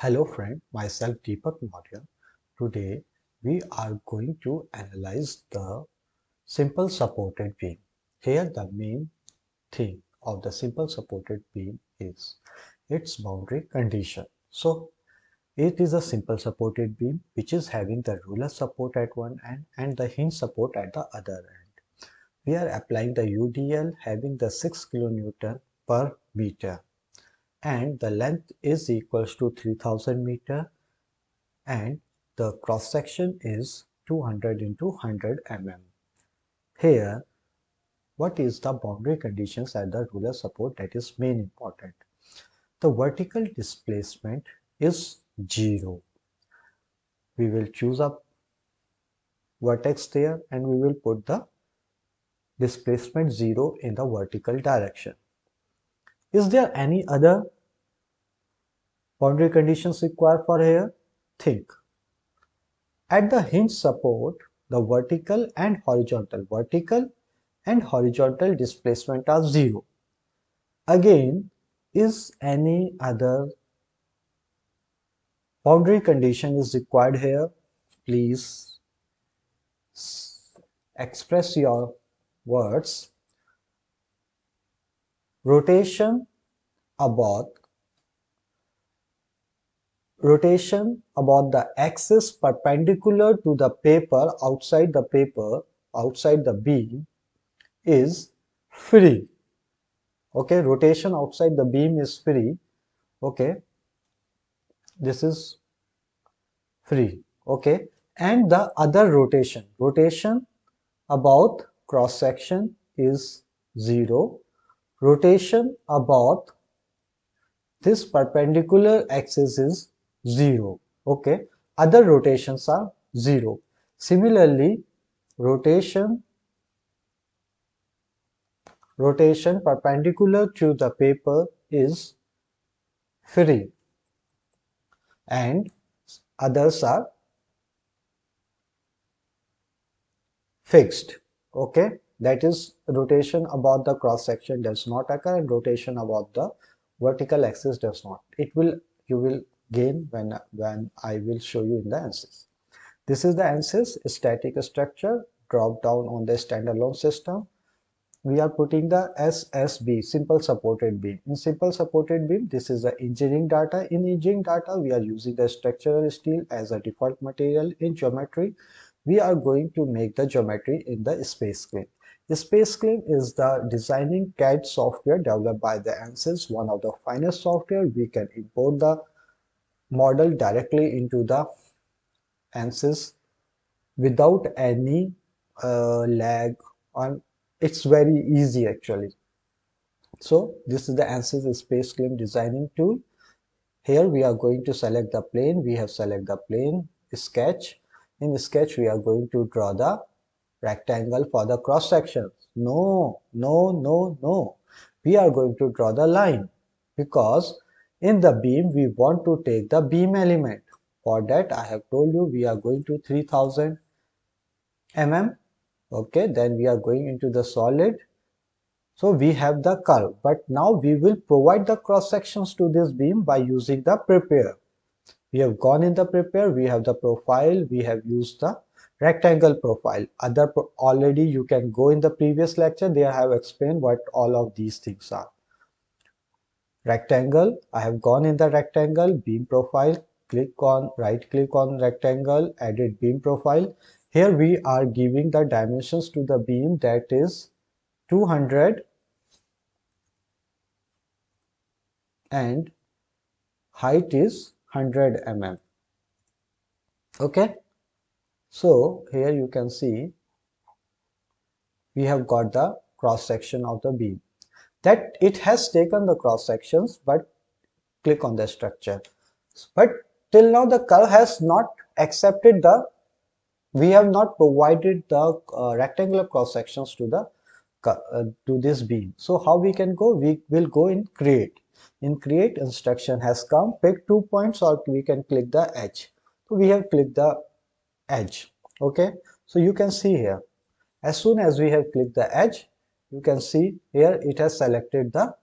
Hello friend, myself Deepak Maurya. Today we are going to analyze the simple supported beam. Here the main thing of the simple supported beam is its boundary condition. So it is a simple supported beam which is having the ruler support at one end and the hinge support at the other end. We are applying the UDL having the 6 kN per meter and the length is equals to 3000 meter and the cross section is 200 into 100 mm. Here, what is the boundary conditions at the ruler support that is main important. The vertical displacement is 0. We will choose a vertex there and we will put the displacement 0 in the vertical direction. Is there any other boundary conditions required for here? Think. At the hinge support, the vertical and horizontal displacement are 0. Again, is any other boundary condition is required here? Please express your words. Rotation about the axis perpendicular to the paper outside the beam is free. Okay, rotation outside the beam is free. Okay, this is free. Okay, and the other rotation about cross section is 0. Rotation about this perpendicular axis is 0. Okay, other rotations are 0. Similarly, rotation perpendicular to the paper is free and others are fixed. Okay, that is rotation about the cross section does not occur and rotation about the vertical axis does not. You will gain when I will show you in the ANSYS. This is the ANSYS static structure. Drop down on the standalone system. We are putting the SSB, simple supported beam. In simple supported beam, this is the engineering data. In engineering data, we are using the structural steel as a default material. In geometry, we are going to make the geometry in the SpaceClim. The SpaceClim is the designing CAD software developed by the ANSYS, one of the finest software. We can import the model directly into the ANSYS without any lag on. It's very easy actually. So this is the ANSYS SpaceClim designing tool. Here we are going to select the plane. We have select the plane, sketch. In sketch we are going to draw the rectangle for the cross section. No. We are going to draw the line because in the beam we want to take the beam element. For that I have told you we are going to 3000 mm. Okay, then we are going into the solid. So we have the curve, but now we will provide the cross sections to this beam by using the prepare. We have gone in the prepare, we have the profile, we have used the rectangle profile. Already you can go in the previous lecture, they have explained what all of these things are. Rectangle, I have gone in the rectangle, beam profile, right click on rectangle, edit beam profile. Here we are giving the dimensions to the beam, that is 200 and height is 100 mm. Okay, so here you can see we have got the cross section of the beam. That it has taken the cross sections, but click on the structure. But till now the curve has not accepted the, we have not provided the rectangular cross sections to the to this beam. So how we can go? We will go in create. In create, instruction has come, pick 2 points or we can click the edge. So we have clicked the edge. Okay, so you can see here, as soon as we have clicked the edge, you can see here it has selected the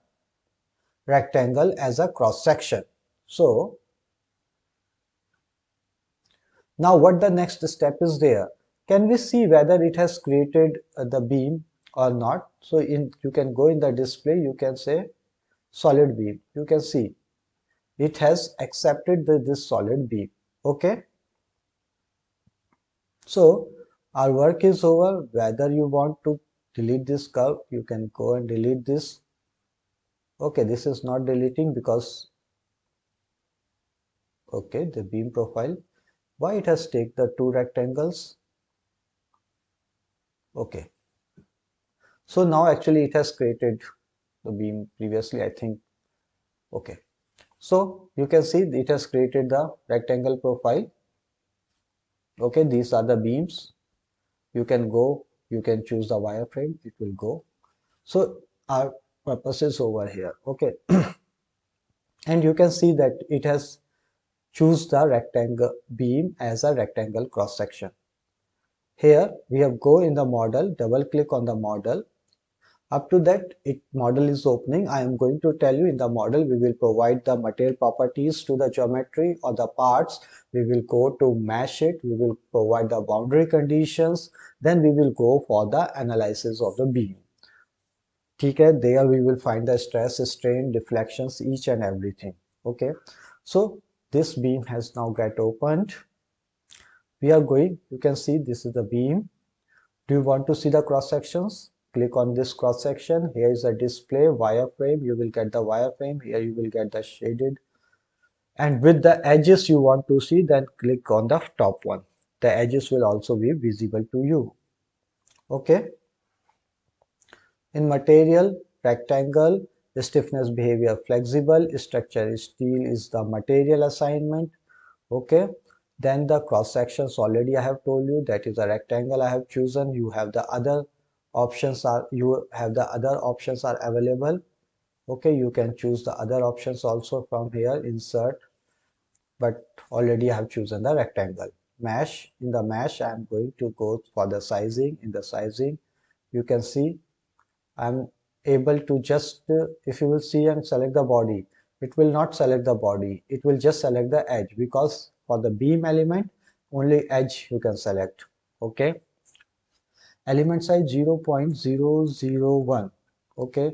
rectangle as a cross section. So Now what the next step is there? Can we see whether it has created the beam or not? So you can go in the display, you can say solid beam. You can see it has accepted this solid beam. Okay. So our work is over. Whether you want to delete this curve, you can go and delete this. Okay, this is not deleting because, okay, the beam profile. Why it has take the two rectangles? Okay. So now actually it has created the beam previously, I think. Okay. So you can see it has created the rectangle profile. Okay, these are the beams. You can go, you can choose the wireframe, it will go. So our purpose is over here. Okay. And you can see that it has choose the rectangle beam as a rectangle cross section. Here we have go in the model, double click on the model. Up to that model is opening, I am going to tell you in the model we will provide the material properties to the geometry or the parts. We will go to mesh it, we will provide the boundary conditions, then we will go for the analysis of the beam. Okay, there we will find the stress, strain, deflections, each and everything. Okay, so this beam has now get opened. We are going, you can see this is the beam. Do you want to see the cross sections? Click on this cross section. Here is the display wireframe. You will get the wireframe. Here you will get the shaded. And with the edges you want to see, then click on the top one. The edges will also be visible to you. Okay. In material, rectangle, stiffness behavior flexible, structure is steel is the material assignment. Okay. Then the cross sections already I have told you, that is a rectangle I have chosen. You have the other options are available. Okay, you can choose the other options also from here, insert, but already I have chosen the rectangle. Mesh, in the mesh I am going to go for the sizing. In the sizing you can see I'm able to just if you will see and select the body, it will not select the body, it will just select the edge, because for the beam element only edge you can select. Okay, element size 0.001. Okay,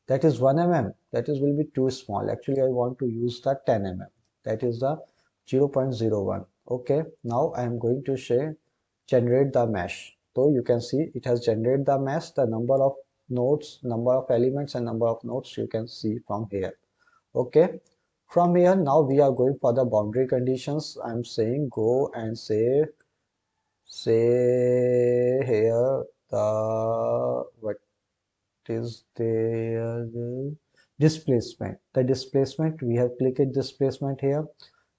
that is 1 mm, that is will be too small. Actually I want to use the 10 mm, that is the 0.01. Okay, now I am going to say generate the mesh. So you can see it has generated the mesh. The number of nodes, number of elements and number of nodes you can see from here. Okay, from here now we are going for the boundary conditions. I'm saying go and say here the what is there, displacement. The displacement, we have clicked displacement here.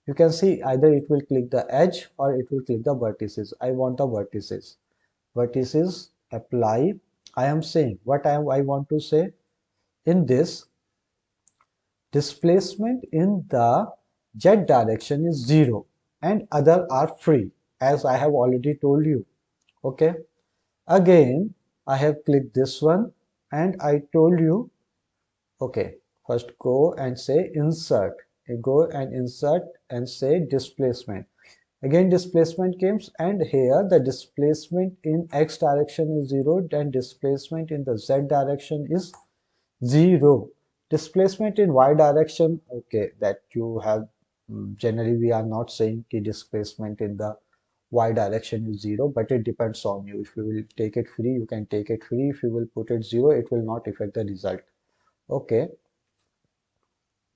You can see either it will click the edge or it will click the vertices. I want the vertices. Vertices apply. I am saying what I want to say in this, displacement in the z direction is 0 and other are free, as I have already told you. Okay, again I have clicked this one and I told you. Okay, first go and say insert. You go and insert and say displacement. Again displacement comes, and here the displacement in x direction is 0 and displacement in the z direction is 0. Displacement in y direction, okay, that you have, generally we are not saying ki displacement in the y direction is 0, but it depends on you. If you will take it free, you can take it free. If you will put it 0, it will not affect the result. Okay,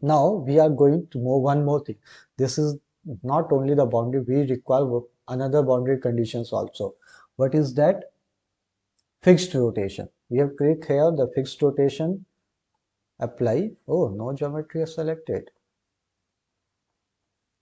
now we are going to move one more thing. This is not only the boundary, we require another boundary conditions also. What is that? Fixed rotation. We have clicked here the fixed rotation, apply. Oh, no geometry is selected.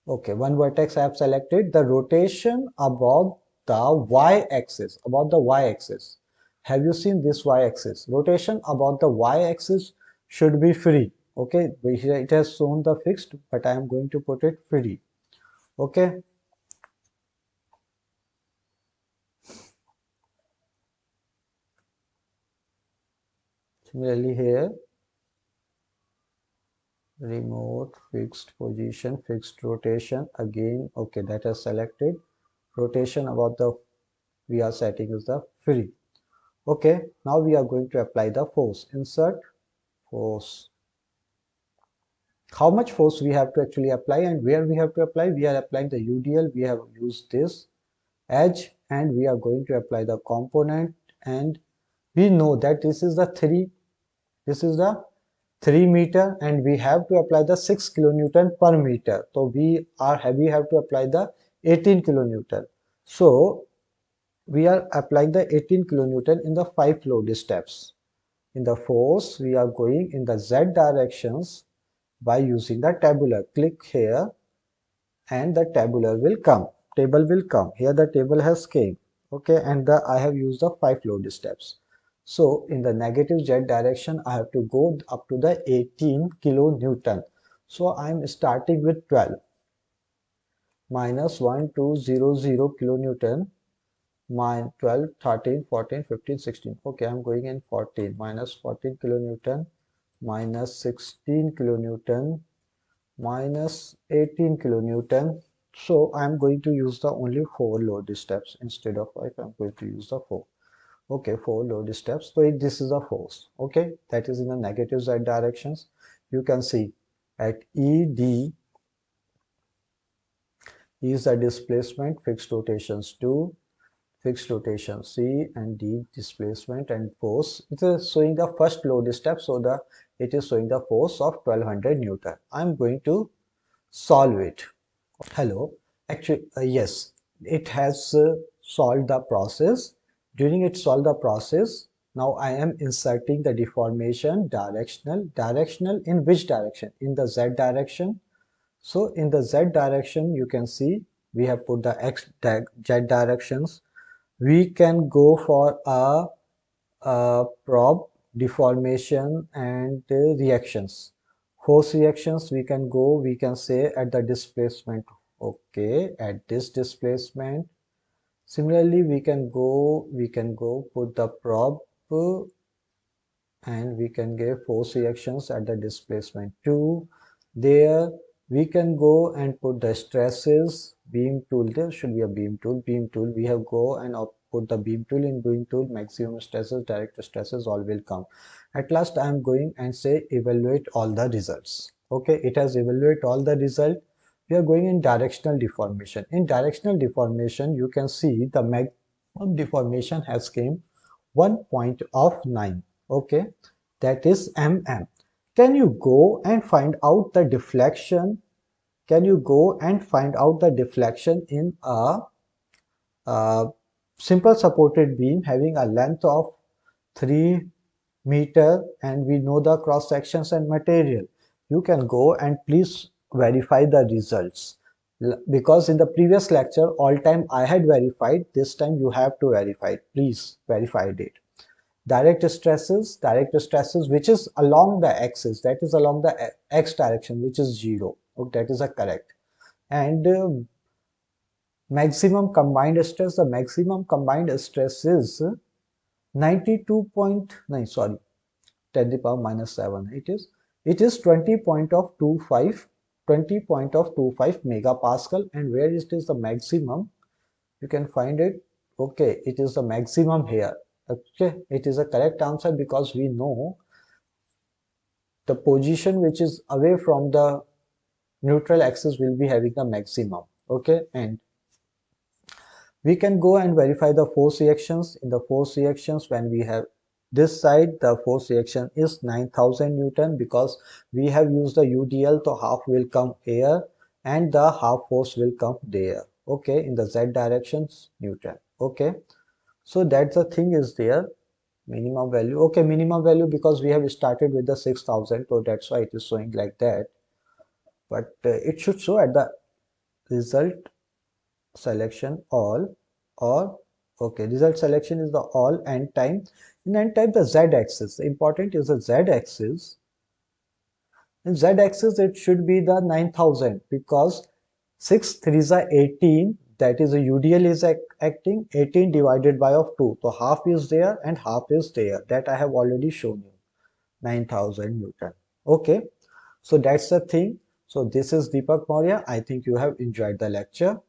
Okay, one vertex I have selected. The rotation about the y-axis, about the y-axis. Have you seen this y-axis? Rotation about the y-axis should be free. Okay, it has shown the fixed, but I am going to put it free. Okay, similarly here, remote fixed position, fixed rotation, again. Okay, that is selected. rotation about the we are setting is the free. Okay, now we are going to apply the force. Insert force. How much force we have to actually apply and where we have to apply? We are applying the UDL. We have used this edge and we are going to apply the component, and we know that this is the 3 meter and we have to apply the 6 kilonewton per meter. So we have to apply the 18 kilonewton. So we are applying the 18 kilonewton in the 5 load steps. In the force, we are going in the Z directions by using the tabular. Click here and the tabular will come. Table will come. Here the table has came. Okay, and I have used the 5 load steps. So in the negative Z direction, I have to go up to the 18 kilonewton. So I am starting with 12 minus 1200 kilonewton, minus 12, 13, 14, 15, 16. Okay, I'm going in 14 minus 14 kilonewton minus 16 kilonewton minus 18 kilonewton. So I'm going to use the only 4 load steps instead of 5. I'm going to use the 4. Okay, 4 load steps. So this is a force. Okay, that is in the negative Z directions. You can see at ED is the displacement, fixed rotations 2, fixed rotation C, and D displacement and force. It is showing the first load step, so it is showing the force of 1200 Newton. I'm going to solve it. Hello, actually yes, it has solved the process. During it solved the process, now I am inserting the deformation directional in which direction? In the Z direction. So in the Z direction, you can see we have put the Z directions. We can go for a probe, deformation, and reactions. Force reactions we can say at the displacement. Okay, at this displacement. Similarly, we can go put the probe and we can give force reactions at the displacement 2. There we can go and put the stresses, beam tool. There should be a beam tool. We have go and put the beam tool in beam tool. Maximum stresses, direct stresses, all will come. At last I am going and say evaluate all the results. Okay, it has evaluate all the result. We are going in directional deformation. In directional deformation, you can see the maximum deformation has came 1.9. Okay, that is mm. Can you go and find out the deflection? Can you go and find out the deflection in a simple supported beam having a length of 3 meter and we know the cross sections and material? You can go and please verify the results, because in the previous lecture all time I had verified, this time you have to verify. Please verify it. Direct stresses which is along the axis, that is along the x direction, which is 0. Okay, that is a correct. And maximum combined stress, the maximum combined stress is 92.9, sorry, 10 to the power minus 7. It is 20.25 megapascal. And where it is the maximum, you can find it. Okay, it is the maximum here. Okay, it is a correct answer because we know the position which is away from the neutral axis will be having the maximum. Okay, and we can go and verify the force reactions. In the force reactions, when we have this side, the force reaction is 9000 Newton because we have used the UDL, so half will come here and the half force will come there. Okay, in the Z directions, Newton. Okay, so that's the thing is there. Minimum value. Okay, minimum value because we have started with the 6000, so that's why it is showing like that. But it should show at the result selection all, or okay, result selection is the all and time. In end time, the Z axis. The important is the Z axis. In Z axis, it should be the 9000 because 6 3s are 18. That is the UDL is acting 18 divided by of 2. So half is there and half is there. That I have already shown you. 9000 Newton. Okay. So that's the thing. So this is Deepak Maurya. I think you have enjoyed the lecture.